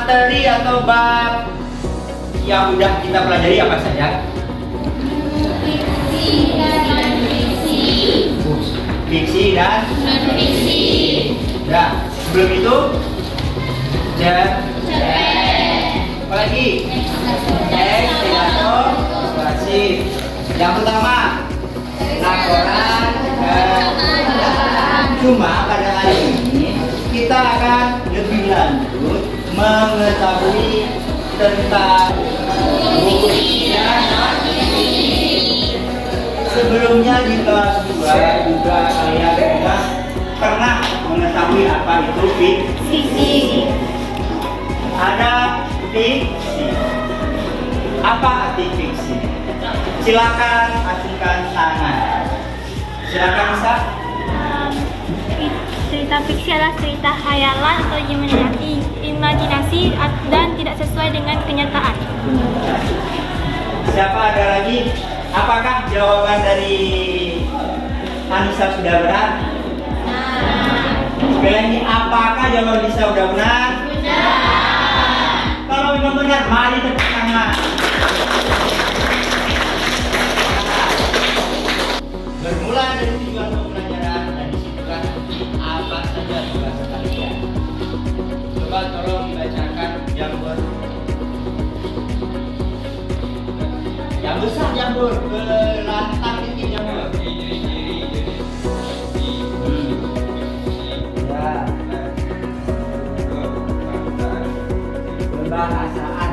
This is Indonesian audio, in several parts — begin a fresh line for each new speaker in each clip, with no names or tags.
materi atau bab yang udah kita pelajari apa saja? Fiksi dan non-fiksi. Nah, sebelum itu apa lagi? Pidato, persuasif. Yang pertama, laporan. Cuma pada hari ini kita akan lebih lanjut mengetahui tentang fiksi dan non-fiksi. Sebelumnya di kelas 2 juga kalian sudah pernah mengetahui apa itu fiksi. Ada fiksi. Apa arti fiksi? Silakan acungkan tangan. Silakan Sa.
Cerita fiksi adalah cerita khayalan atau imajinasi dan tidak sesuai dengan kenyataan.
Siapa ada lagi? Apakah jawaban dari Anissa sudah benar? Sekali lagi, apakah jawaban Anissa sudah benar? Benar. Kalau memang benar, mari tepuk tangan. Bermula dari tujuan pembelajaran dan disitulah apa saja tugas kalian. Coba tolong dibacakan jamur. Yang besar jamur, ke lantang tinggi jamur. Ya. Kebahasaan.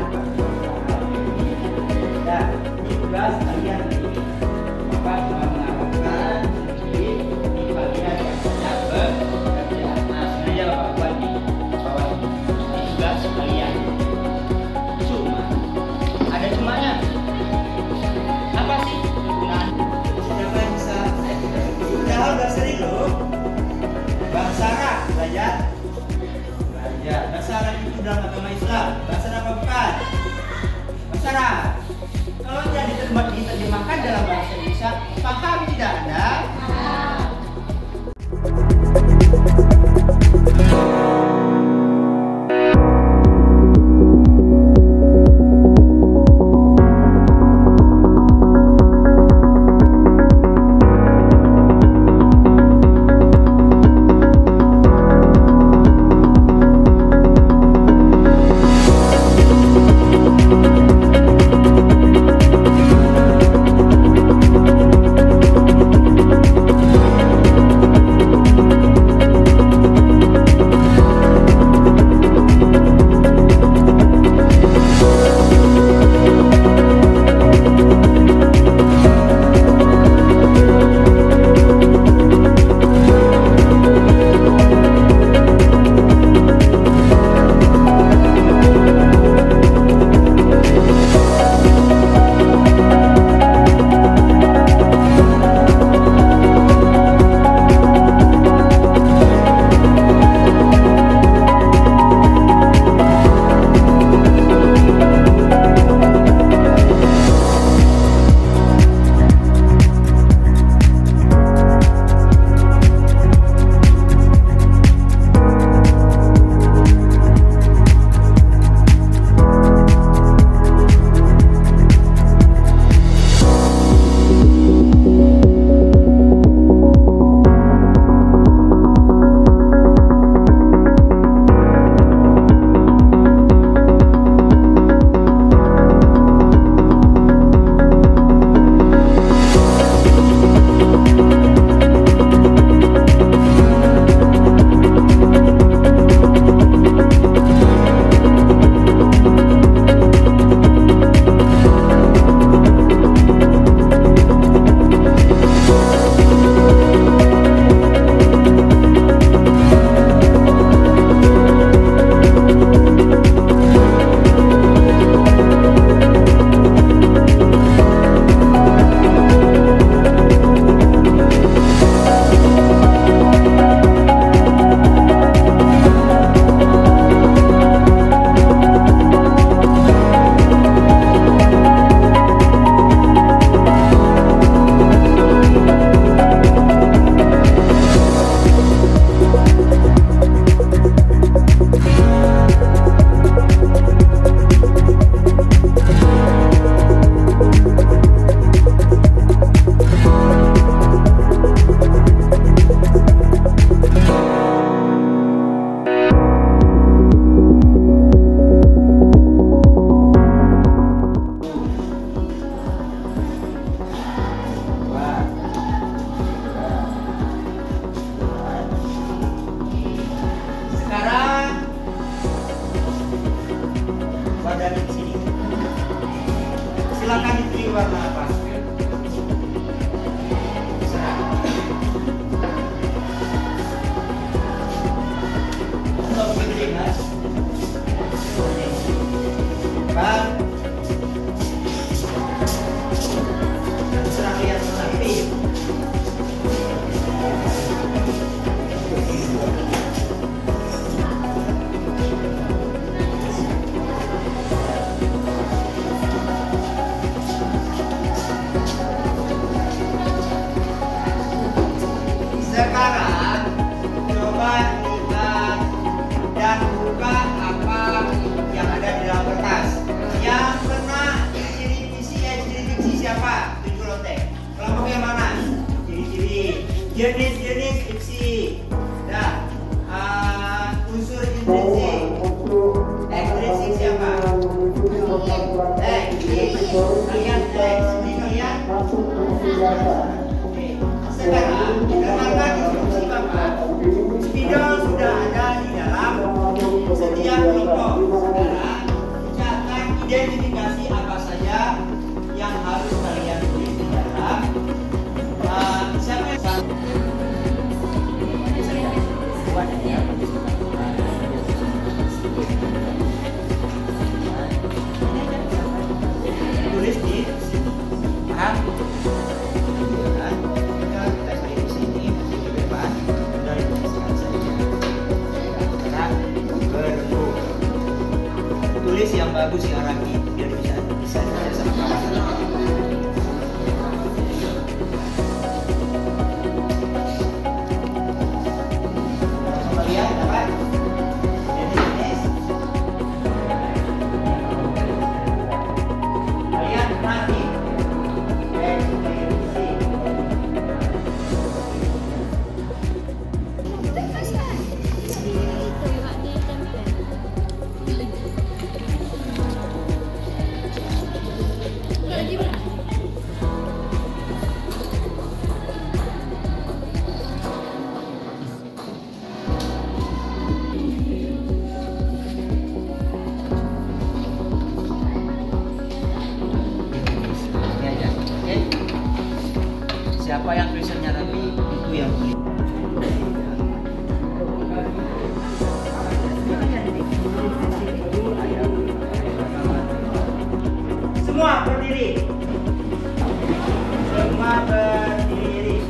Sekarang coba lihat dan buka apa yang ada di dalam kertas. Yang kena ciri diksi siapa? Tunjuk lotek. Kelompok yang mana? Ciri-ciri. Jenis-jenis diksi. Dah. Unsur intrinsik. Ekstrinsik siapa? Kalian kalian. Oke. Sekarang dengarkan instruksi Bapak. Spidol sudah ada di dalam setiap kelompok. Sekarang catat identifikasi apa saja yang harus kalian tulis di dalam. Siapa yang tulis di sini, paham? Kita cari di sini, bebas, dari tuliskan saja. Sekarang berbentuk. Tulis yang bagus ya Raki, biar bisa baca sama kawan. Lihat dapat jenis. Kalian mati. Siapa yang tulisannya rapi itu yang beli. Semua berdiri. Semua berdiri.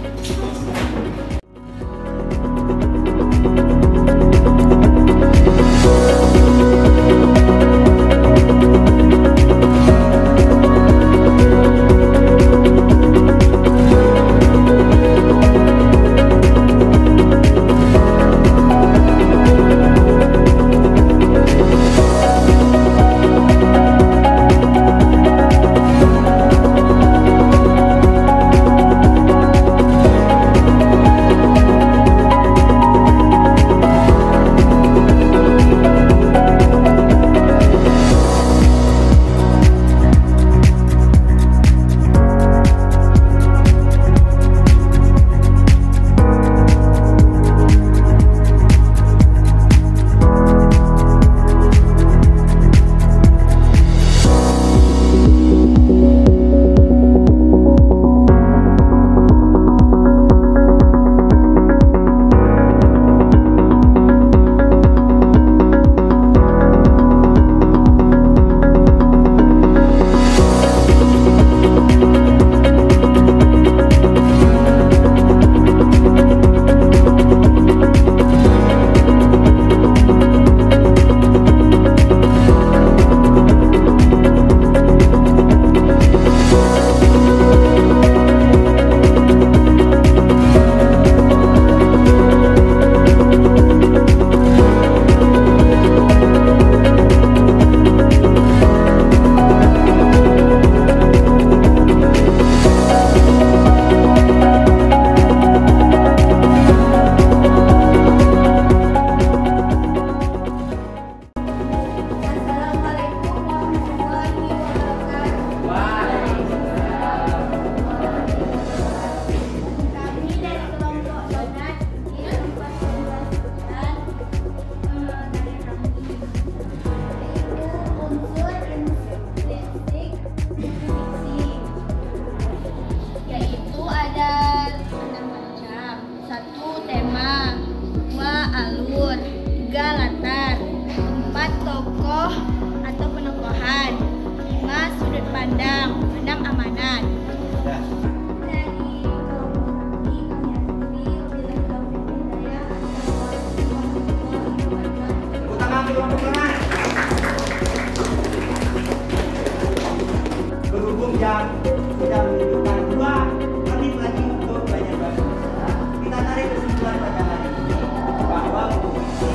Berhubung jam sudah menunjukkan 2 menit lagi untuk belajar bahasa Indonesia, kita tarik kesimpulan pelajaran pada hari ini bahwa fungsi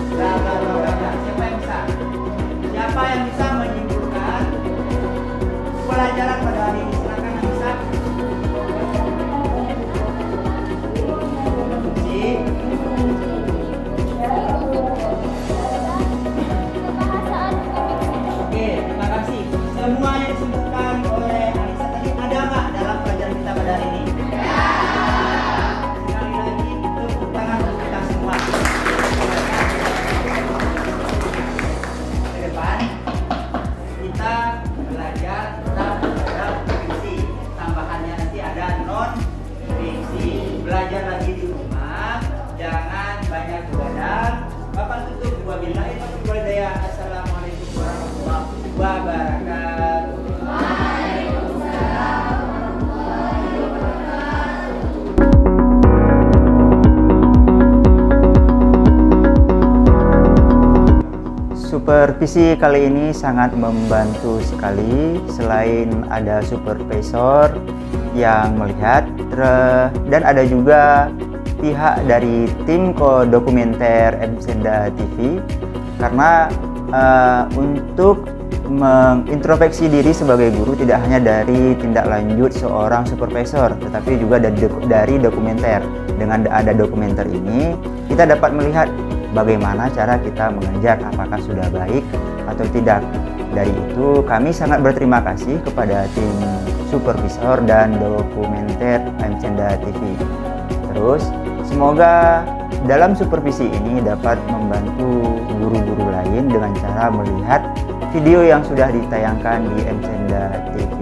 bla bla bla bla bla. Siapa yang bisa? Siapa yang bisa menyimpulkan pelajaran pada hari ini? Silakan yang bisa. Fungsi. Oke, terima kasih. Semua yang disebutkan oleh Anissa tadi ada nggak dalam pelajaran kita pada hari ini? Sekali lagi tepuk tangan untuk kita semua. Ke depan kita belajar tentang fiksi. Tambahannya nanti ada non fiksi. Belajar lagi di rumah. Jangan banyak begadang. Bapak tutup. Wabillahi taufiq wal hidayah. Assalamualaikum warahmatullahi wabarakatuh. Supervisi kali ini sangat membantu sekali. Selain ada supervisor yang melihat dan ada juga pihak dari tim dokumenter MCenda TV, karena untuk mengintrospeksi diri sebagai guru tidak hanya dari tindak lanjut seorang supervisor, tetapi juga dari dokumenter. Dengan ada dokumenter ini kita dapat melihat bagaimana cara kita mengajar, apakah sudah baik atau tidak. Dari itu kami sangat berterima kasih kepada tim supervisor dan dokumenter MCenda TV. Terus semoga dalam supervisi ini dapat membantu guru-guru lain dengan cara melihat video yang sudah ditayangkan di MCenda TV.